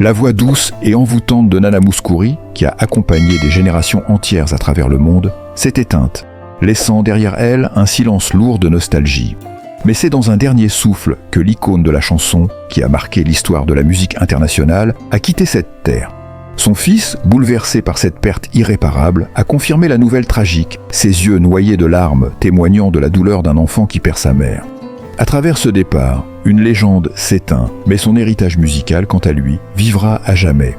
La voix douce et envoûtante de Nana Mouskouri, qui a accompagné des générations entières à travers le monde, s'est éteinte, laissant derrière elle un silence lourd de nostalgie. Mais c'est dans un dernier souffle que l'icône de la chanson, qui a marqué l'histoire de la musique internationale, a quitté cette terre. Son fils, bouleversé par cette perte irréparable, a confirmé la nouvelle tragique, ses yeux noyés de larmes témoignant de la douleur d'un enfant qui perd sa mère. À travers ce départ, une légende s'éteint, mais son héritage musical, quant à lui, vivra à jamais.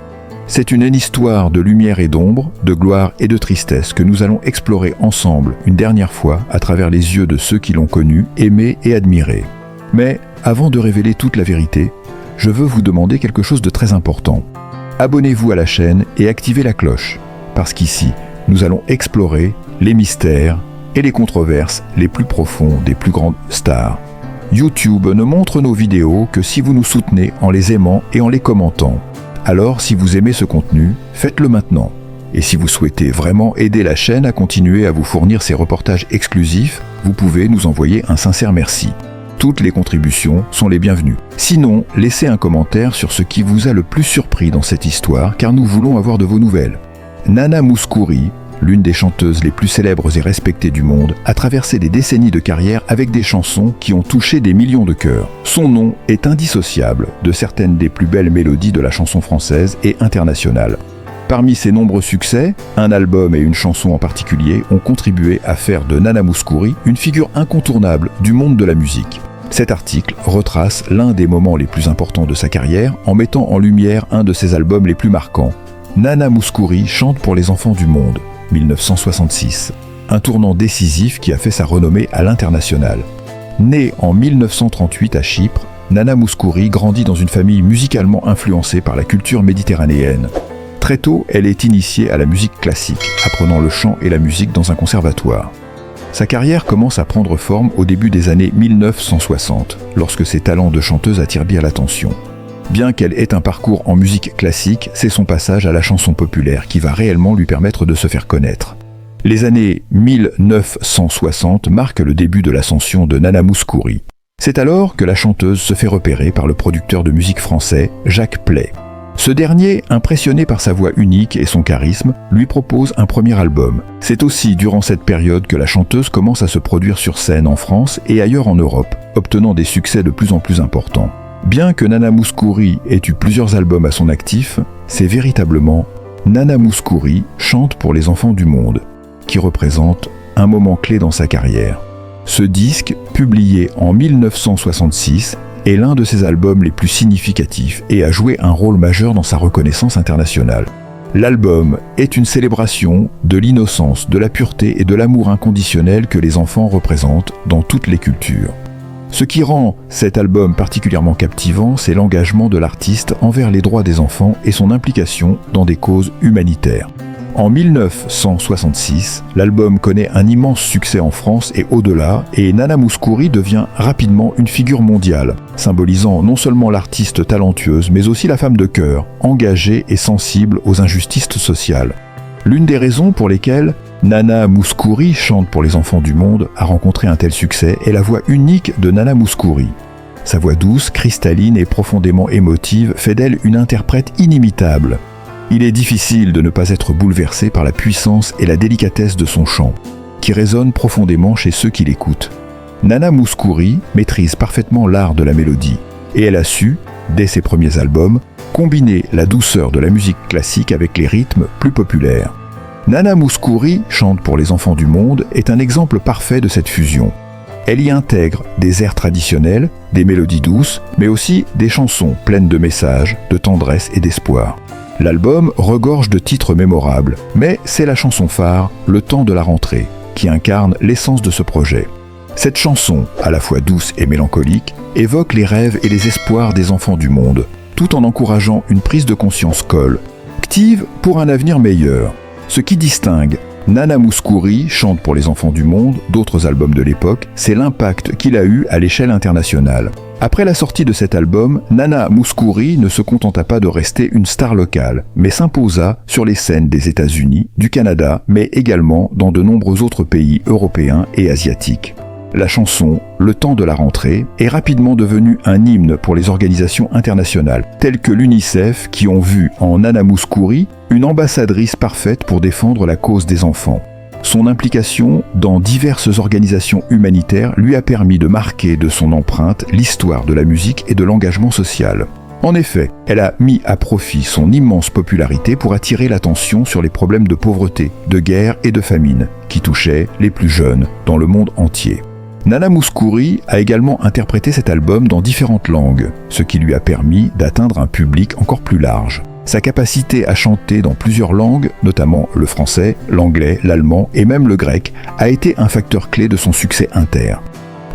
C'est une histoire de lumière et d'ombre, de gloire et de tristesse que nous allons explorer ensemble une dernière fois à travers les yeux de ceux qui l'ont connu, aimé et admiré. Mais avant de révéler toute la vérité, je veux vous demander quelque chose de très important. Abonnez-vous à la chaîne et activez la cloche, parce qu'ici, nous allons explorer les mystères et les controverses les plus profonds des plus grandes stars. YouTube ne montre nos vidéos que si vous nous soutenez en les aimant et en les commentant. Alors, si vous aimez ce contenu, faites-le maintenant. Et si vous souhaitez vraiment aider la chaîne à continuer à vous fournir ces reportages exclusifs, vous pouvez nous envoyer un sincère merci. Toutes les contributions sont les bienvenues. Sinon, laissez un commentaire sur ce qui vous a le plus surpris dans cette histoire, car nous voulons avoir de vos nouvelles. Nana Mouskouri, l'une des chanteuses les plus célèbres et respectées du monde, a traversé des décennies de carrière avec des chansons qui ont touché des millions de cœurs. Son nom est indissociable de certaines des plus belles mélodies de la chanson française et internationale. Parmi ses nombreux succès, un album et une chanson en particulier ont contribué à faire de Nana Mouskouri une figure incontournable du monde de la musique. Cet article retrace l'un des moments les plus importants de sa carrière en mettant en lumière un de ses albums les plus marquants. Nana Mouskouri chante pour les enfants du monde, 1966. Un tournant décisif qui a fait sa renommée à l'international. Née en 1938 à Chypre, Nana Mouskouri grandit dans une famille musicalement influencée par la culture méditerranéenne. Très tôt, elle est initiée à la musique classique, apprenant le chant et la musique dans un conservatoire. Sa carrière commence à prendre forme au début des années 1960, lorsque ses talents de chanteuse attirent bien l'attention. Bien qu'elle ait un parcours en musique classique, c'est son passage à la chanson populaire qui va réellement lui permettre de se faire connaître. Les années 1960 marquent le début de l'ascension de Nana Mouskouri. C'est alors que la chanteuse se fait repérer par le producteur de musique français, Jacques Pley. Ce dernier, impressionné par sa voix unique et son charisme, lui propose un premier album. C'est aussi durant cette période que la chanteuse commence à se produire sur scène en France et ailleurs en Europe, obtenant des succès de plus en plus importants. Bien que Nana Mouskouri ait eu plusieurs albums à son actif, c'est véritablement Nana Mouskouri chante pour les enfants du monde, qui représente un moment clé dans sa carrière. Ce disque, publié en 1966, est l'un de ses albums les plus significatifs et a joué un rôle majeur dans sa reconnaissance internationale. L'album est une célébration de l'innocence, de la pureté et de l'amour inconditionnel que les enfants représentent dans toutes les cultures. Ce qui rend cet album particulièrement captivant, c'est l'engagement de l'artiste envers les droits des enfants et son implication dans des causes humanitaires. En 1966, l'album connaît un immense succès en France et au-delà, et Nana Mouskouri devient rapidement une figure mondiale, symbolisant non seulement l'artiste talentueuse, mais aussi la femme de cœur, engagée et sensible aux injustices sociales. L'une des raisons pour lesquelles Nana Mouskouri chante pour les enfants du monde a rencontré un tel succès est la voix unique de Nana Mouskouri. Sa voix douce, cristalline et profondément émotive fait d'elle une interprète inimitable. Il est difficile de ne pas être bouleversé par la puissance et la délicatesse de son chant, qui résonne profondément chez ceux qui l'écoutent. Nana Mouskouri maîtrise parfaitement l'art de la mélodie, et elle a su, dès ses premiers albums, combiner la douceur de la musique classique avec les rythmes plus populaires. Nana Mouskouri chante pour les enfants du monde est un exemple parfait de cette fusion. Elle y intègre des airs traditionnels, des mélodies douces, mais aussi des chansons pleines de messages, de tendresse et d'espoir. L'album regorge de titres mémorables, mais c'est la chanson phare, Le temps de la rentrée, qui incarne l'essence de ce projet. Cette chanson, à la fois douce et mélancolique, évoque les rêves et les espoirs des enfants du monde, tout en encourageant une prise de conscience collective pour un avenir meilleur. Ce qui distingue Nana Mouskouri chante pour les enfants du monde d'autres albums de l'époque, c'est l'impact qu'il a eu à l'échelle internationale. Après la sortie de cet album, Nana Mouskouri ne se contenta pas de rester une star locale, mais s'imposa sur les scènes des États-Unis, du Canada, mais également dans de nombreux autres pays européens et asiatiques. La chanson « Le temps de la rentrée » est rapidement devenue un hymne pour les organisations internationales, telles que l'UNICEF, qui ont vu en Nana Mouskouri une ambassadrice parfaite pour défendre la cause des enfants. Son implication dans diverses organisations humanitaires lui a permis de marquer de son empreinte l'histoire de la musique et de l'engagement social. En effet, elle a mis à profit son immense popularité pour attirer l'attention sur les problèmes de pauvreté, de guerre et de famine, qui touchaient les plus jeunes dans le monde entier. Nana Mouskouri a également interprété cet album dans différentes langues, ce qui lui a permis d'atteindre un public encore plus large. Sa capacité à chanter dans plusieurs langues, notamment le français, l'anglais, l'allemand et même le grec, a été un facteur clé de son succès inter.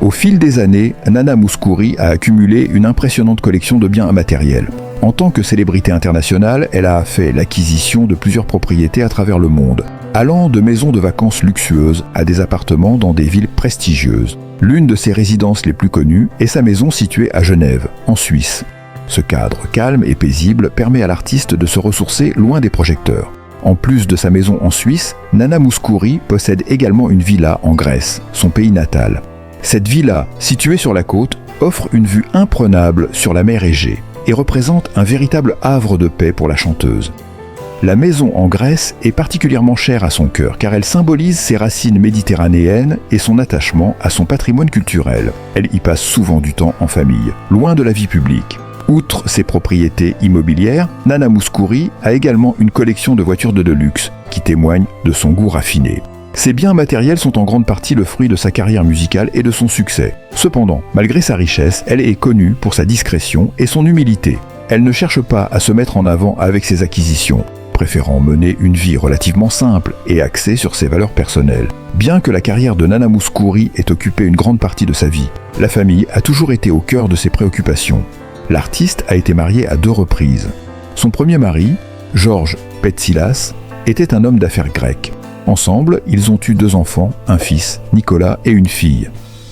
Au fil des années, Nana Mouskouri a accumulé une impressionnante collection de biens matériels. En tant que célébrité internationale, elle a fait l'acquisition de plusieurs propriétés à travers le monde, allant de maisons de vacances luxueuses à des appartements dans des villes prestigieuses. L'une de ses résidences les plus connues est sa maison située à Genève, en Suisse. Ce cadre calme et paisible permet à l'artiste de se ressourcer loin des projecteurs. En plus de sa maison en Suisse, Nana Mouskouri possède également une villa en Grèce, son pays natal. Cette villa, située sur la côte, offre une vue imprenable sur la mer Égée et représente un véritable havre de paix pour la chanteuse. La maison en Grèce est particulièrement chère à son cœur car elle symbolise ses racines méditerranéennes et son attachement à son patrimoine culturel. Elle y passe souvent du temps en famille, loin de la vie publique. Outre ses propriétés immobilières, Nana Mouskouri a également une collection de voitures de luxe qui témoigne de son goût raffiné. Ces biens matériels sont en grande partie le fruit de sa carrière musicale et de son succès. Cependant, malgré sa richesse, elle est connue pour sa discrétion et son humilité. Elle ne cherche pas à se mettre en avant avec ses acquisitions, préférant mener une vie relativement simple et axée sur ses valeurs personnelles. Bien que la carrière de Nana Mouskouri ait occupé une grande partie de sa vie, la famille a toujours été au cœur de ses préoccupations. L'artiste a été mariée à 2 reprises. Son premier mari, Georges Petsilas, était un homme d'affaires grec. Ensemble, ils ont eu 2 enfants, un fils, Nicolas, et une fille,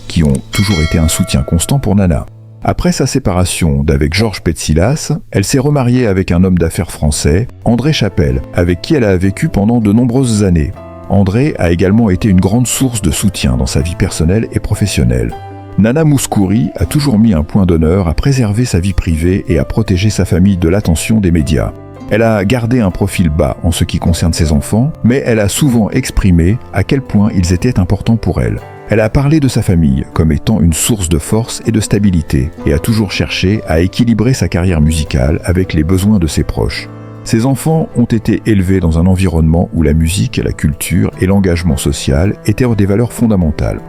qui ont toujours été un soutien constant pour Nana. Après sa séparation d'avec Georges Petsilas, elle s'est remariée avec un homme d'affaires français, André Chapelle, avec qui elle a vécu pendant de nombreuses années. André a également été une grande source de soutien dans sa vie personnelle et professionnelle. Nana Mouskouri a toujours mis un point d'honneur à préserver sa vie privée et à protéger sa famille de l'attention des médias. Elle a gardé un profil bas en ce qui concerne ses enfants, mais elle a souvent exprimé à quel point ils étaient importants pour elle. Elle a parlé de sa famille comme étant une source de force et de stabilité, et a toujours cherché à équilibrer sa carrière musicale avec les besoins de ses proches. Ses enfants ont été élevés dans un environnement où la musique, la culture et l'engagement social étaient des valeurs fondamentales.